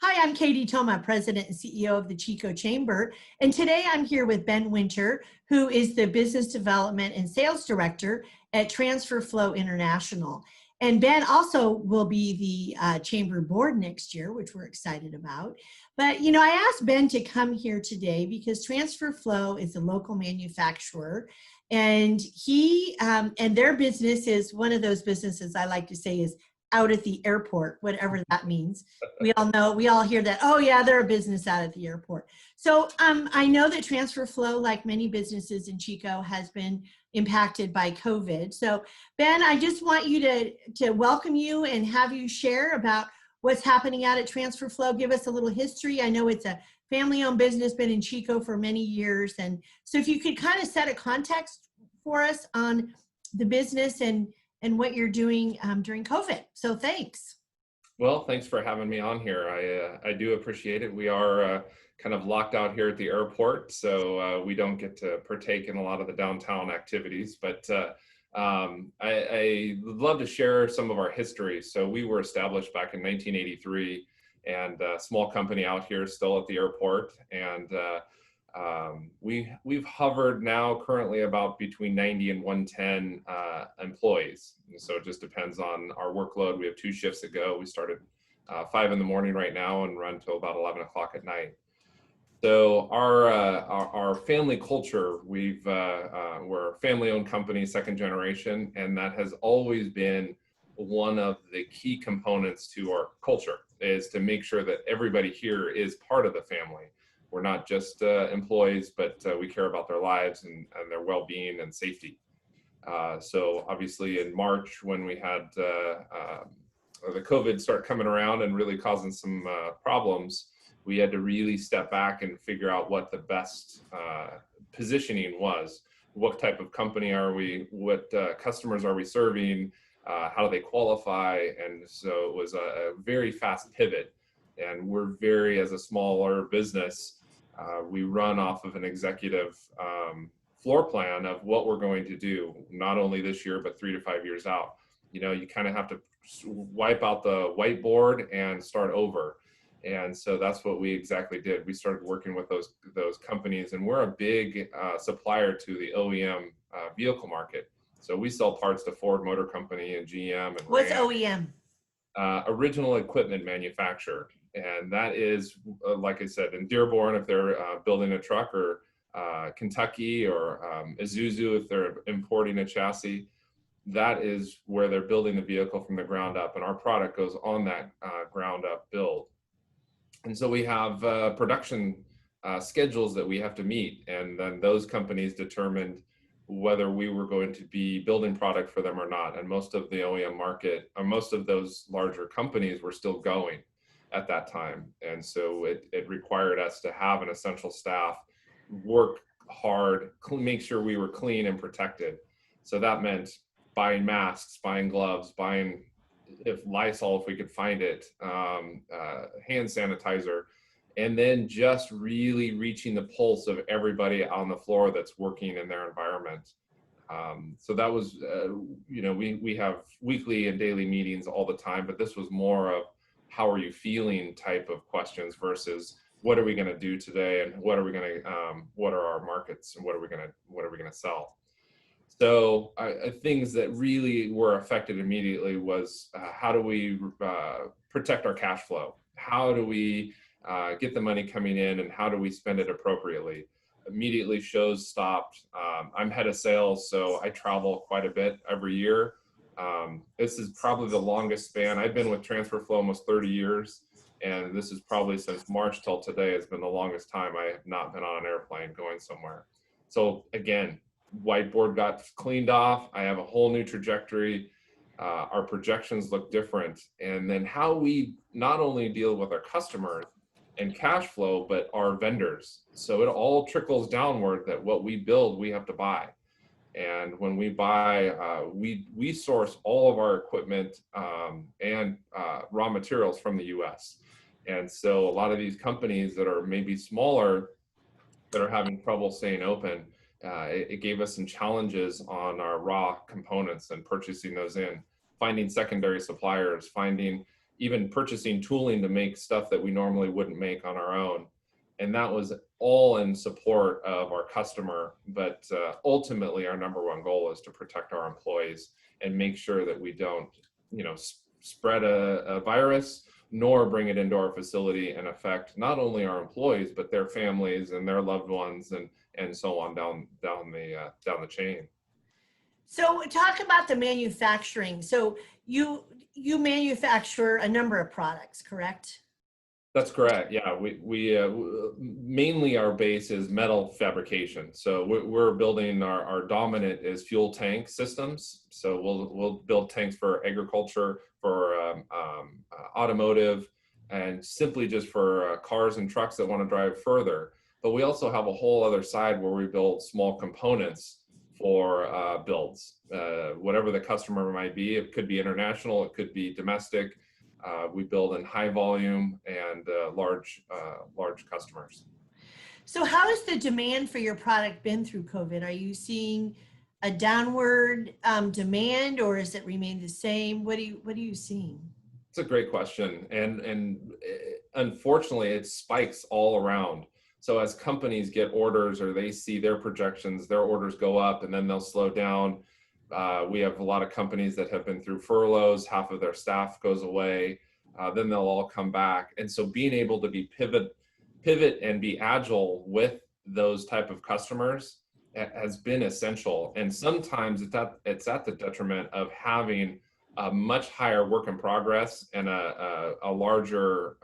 Hi, I'm Katie Toma, President and CEO of the Chico Chamber. And today I'm here with Ben Winter, who is the Business Development and Sales Director at Transfer Flow International. And Ben also will be the Chamber Board next year, which we're excited about. But, I asked Ben to come here today because Transfer Flow is a local manufacturer. And and their business is one of those businesses I like to say is out at the airport, whatever that means. We all hear that, oh yeah, they're a business out at the airport. So I know that Transfer Flow, like many businesses in Chico, has been impacted by COVID. So Ben, I just want you to welcome you and have you share about what's happening out at Transfer Flow. Give us a little history. I know it's a family-owned business, been in Chico for many years. And so if you could kind of set a context for us on the business and what you're doing during COVID. So thanks. Well, thanks for having me on here. I do appreciate it. We are kind of locked out here at the airport, so we don't get to partake in a lot of the downtown activities, but I would love to share some of our history. So we were established back in 1983 and a small company out here still at the airport. And we've hovered now currently about between 90 and 110 employees. And so it just depends on our workload. We have 2 shifts that go. We started 5 in the morning right now and run till about 11 o'clock at night. So our family culture, we're a family-owned company, second generation, and that has always been one of the key components to our culture, is to make sure that everybody here is part of the family. We're not just employees, but we care about their lives and their well-being and safety. So obviously in March, when we had the COVID start coming around and really causing some problems, we had to really step back and figure out what the best positioning was. What type of company are we? What customers are we serving? How do they qualify? And so it was a very fast pivot. And we're as a smaller business, we run off of an executive floor plan of what we're going to do, not only this year, but 3 to 5 years out. You kind of have to wipe out the whiteboard and start over. And so that's what we exactly did. We started working with those companies, and we're a big supplier to the OEM vehicle market. So we sell parts to Ford Motor Company and GM. And what's Ram. OEM? Original equipment manufacturer. And that is, like I said, in Dearborn, if they're building a truck, or Kentucky, or Isuzu, if they're importing a chassis, that is where they're building the vehicle from the ground up. And our product goes on that ground up build. And so we have production schedules that we have to meet. And then those companies determined whether we were going to be building product for them or not. And most of the OEM market, or most of those larger companies, were still going at that time. And so it required us to have an essential staff, work hard, make sure we were clean and protected. So that meant buying masks, buying gloves, buying, if Lysol, if we could find it, hand sanitizer, and then just really reaching the pulse of everybody on the floor that's working in their environment. So that was, we have weekly and daily meetings all the time, but this was more of how are you feeling type of questions versus what are we going to do today, and what are our markets, and what are we going to sell. So things that really were affected immediately was how do we protect our cash flow? How do we get the money coming in, and how do we spend it appropriately? Immediately shows stopped. I'm head of sales, so I travel quite a bit every year. This is probably the longest span. I've been with Transfer Flow almost 30 years, and this is probably since March till today has been the longest time I have not been on an airplane going somewhere. So again, whiteboard got cleaned off. I have a whole new trajectory. Our projections look different. And then how we not only deal with our customers and cash flow, but our vendors. So it all trickles downward that what we build, we have to buy. And when we buy, we source all of our equipment and raw materials from the US. And so a lot of these companies that are maybe smaller, that are having trouble staying open, it gave us some challenges on our raw components and purchasing those in, finding secondary suppliers, finding, even purchasing tooling to make stuff that we normally wouldn't make on our own. And that was all in support of our customer. But ultimately, our number one goal is to protect our employees and make sure that we don't, spread a virus, nor bring it into our facility and affect not only our employees, but their families and their loved ones, and so on down the chain. So talk about the manufacturing. So you manufacture a number of products, correct? That's correct. Yeah, we mainly our base is metal fabrication. So we're building our dominant is fuel tank systems. So we'll build tanks for agriculture, for automotive, and simply just for cars and trucks that want to drive further. But we also have a whole other side where we build small components for builds, whatever the customer might be. It could be international, it could be domestic. We build in high volume and large customers. So how has the demand for your product been through COVID? Are you seeing a downward demand, or has it remained the same? What are you seeing? It's a great question, and unfortunately, it spikes all around. So as companies get orders or they see their projections, their orders go up and then they'll slow down. We have a lot of companies that have been through furloughs, half of their staff goes away, then they'll all come back. And so being able to be pivot and be agile with those type of customers has been essential. And sometimes it's at the detriment of having a much higher work in progress and a larger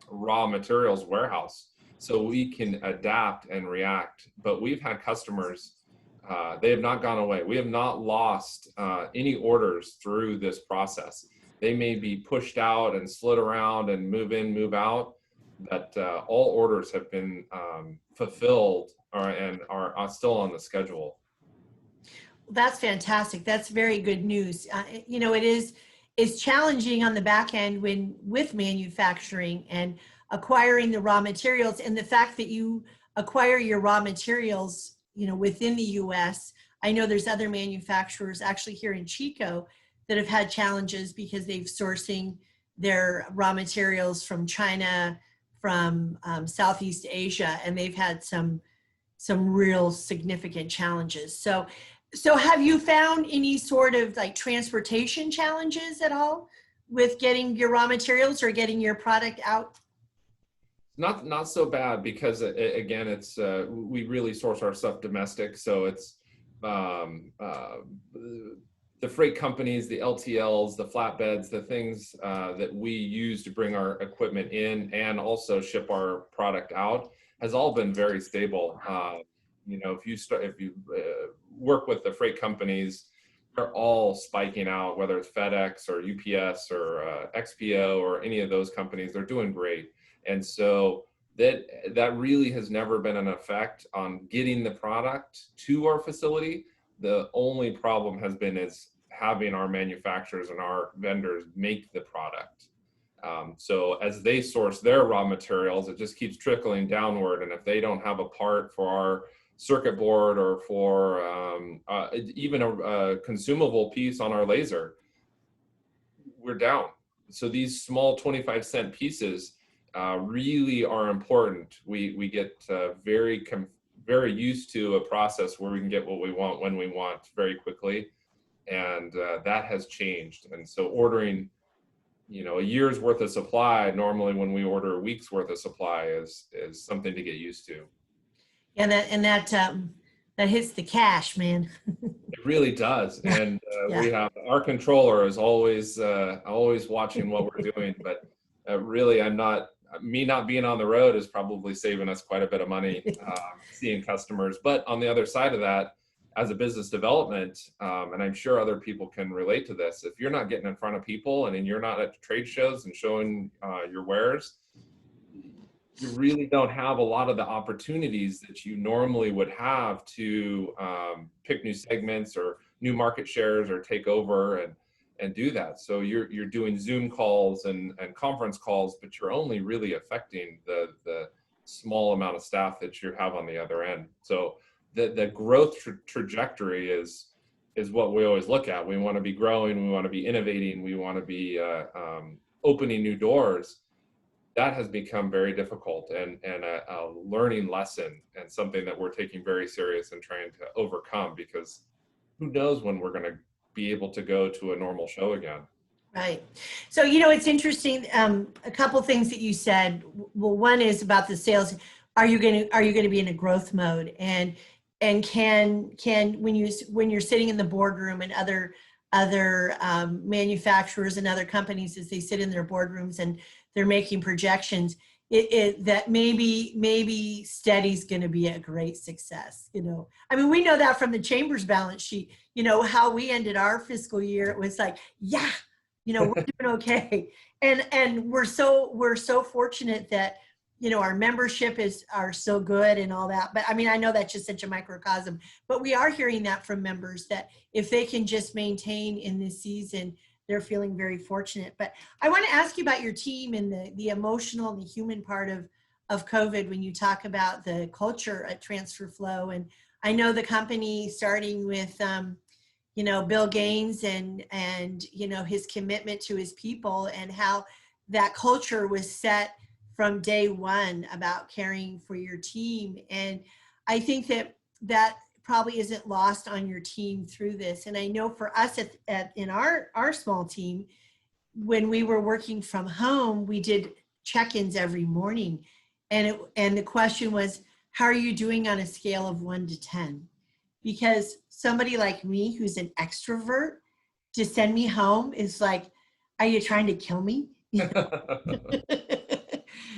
raw materials warehouse, so we can adapt and react. But we've had customers, they have not gone away. We have not lost any orders through this process. They may be pushed out and slid around and move in, move out, but all orders have been fulfilled and are still on the schedule. That's fantastic. That's very good news. It's challenging on the back end with manufacturing and acquiring the raw materials, and the fact that you acquire your raw materials, within the U.S. I know there's other manufacturers actually here in Chico that have had challenges because they've sourcing their raw materials from China, from Southeast Asia, and they've had some real significant challenges. So have you found any sort of like transportation challenges at all with getting your raw materials or getting your product out? Not so bad, because again, it's we really source our stuff domestic. So it's the freight companies, the LTLs, the flatbeds, the things that we use to bring our equipment in and also ship our product out has all been very stable. If you work with the freight companies, they're all spiking out, whether it's FedEx or UPS or XPO or any of those companies, they're doing great. And so that really has never been an effect on getting the product to our facility. The only problem has been is having our manufacturers and our vendors make the product. So as they source their raw materials, it just keeps trickling downward. And if they don't have a part for our circuit board or for even a consumable piece on our laser, we're down. So these small 25-cent pieces really are important. We get very used to a process where we can get what we want when we want very quickly, and that has changed. And so ordering, a year's worth of supply, normally when we order a week's worth of supply is something to get used to. Yeah, that hits the cash, man. It really does. And we have our controller is always watching what we're doing, but really me not being on the road is probably saving us quite a bit of money, seeing customers. But on the other side of that, as a business development, and I'm sure other people can relate to this, if you're not getting in front of people and you're not at trade shows and showing your wares, you really don't have a lot of the opportunities that you normally would have to pick new segments or new market shares or take over and do that. So you're doing Zoom calls and conference calls, but you're only really affecting the small amount of staff that you have on the other end. So the growth trajectory is what we always look at. We want to be growing, we want to be innovating, we want to be opening new doors, that has become very difficult and a learning lesson, and something that we're taking very serious and trying to overcome, because who knows when we're going to be able to go to a normal show again. Right. So, you know, it's interesting. A couple things that you said. Well, one is about the sales. Are you going to be in a growth mode? And can when you're sitting in the boardroom, and other manufacturers and other companies, as they sit in their boardrooms and they're making projections, that maybe steady's going to be a great success. You know, I mean, we know that from the Chamber's balance sheet. You know how we ended our fiscal year. It was like, yeah, you know, we're doing okay. And we're so fortunate that, you know, our membership are so good and all that. But I mean, I know that's just such a microcosm, but we are hearing that from members, that if they can just maintain in this season, they're feeling very fortunate. But I want to ask you about your team and the emotional and the human part of COVID, when you talk about the culture at Transfer Flow. And I know the company, starting with, you know, Bill Gaines and, you know, his commitment to his people, and how that culture was set from day one about caring for your team. And I think that probably isn't lost on your team through this. And I know for us in our small team, when we were working from home, we did check-ins every morning. And the question was, how are you doing on a scale of 1 to 10? Because somebody like me, who's an extrovert, to send me home is like, are you trying to kill me?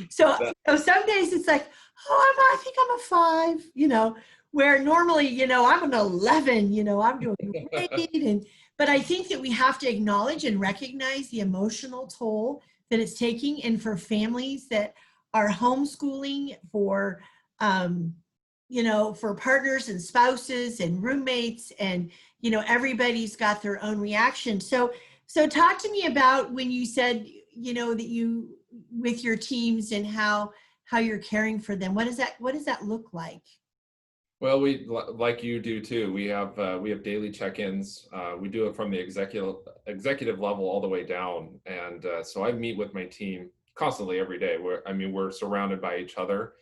So some days it's like, oh, I think I'm a 5, you know, where normally, you know, I'm an 11, you know, I'm doing great. But I think that we have to acknowledge and recognize the emotional toll that it's taking. And for families that are homeschooling, for, you know, for partners and spouses and roommates, and, you know, everybody's got their own reaction. So talk to me about when you said, you know, that you, with your teams, and how you're caring for them. What does that look like? Well, we, like you do too, we have daily check-ins. We do it from the executive level all the way down. And so I meet with my team constantly every day. We're surrounded by each other.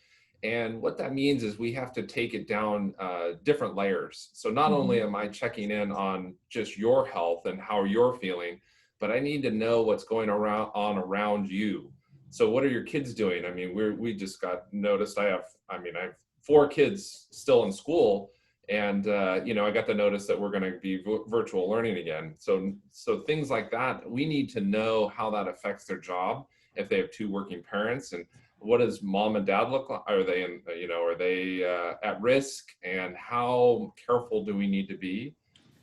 And what that means is we have to take it down different layers. So not only am I checking in on just your health and how you're feeling, but I need to know what's going on around you. So what are your kids doing? I mean, we just got noticed. I have 4 kids still in school, and you know, I got the notice that we're going to be virtual learning again. So things like that, we need to know how that affects their job if they have 2 working parents, and what does mom and dad look like? Are they are they at risk, and how careful do we need to be?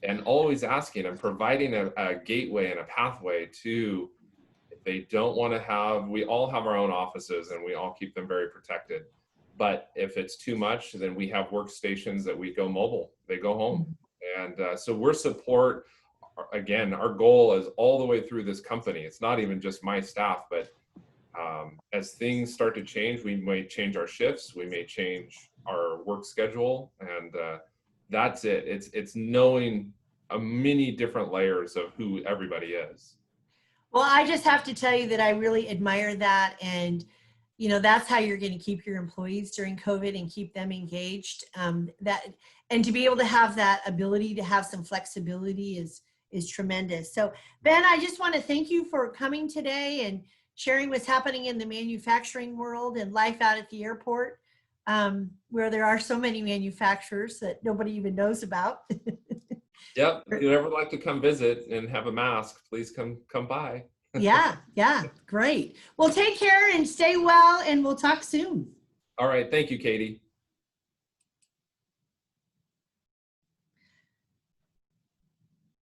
And always asking and providing a gateway and a pathway to, if they don't want to have, we all have our own offices and we all keep them very protected. But if it's too much, then we have workstations that we go mobile, they go home. And so we're support, again, our goal is all the way through this company. It's not even just my staff, but as things start to change, we may change our shifts, we may change our work schedule, and that's it. It's knowing many different layers of who everybody is. Well, I just have to tell you that I really admire that. And, you know, that's how you're going to keep your employees during COVID and keep them engaged. And to be able to have that ability to have some flexibility is tremendous. So Ben, I just want to thank you for coming today and sharing what's happening in the manufacturing world and life out at the airport, where there are so many manufacturers that nobody even knows about. Yep. If you'd ever like to come visit and have a mask, please come by. Yeah, great. Well, take care and stay well, and we'll talk soon. All right. Thank you, Katie.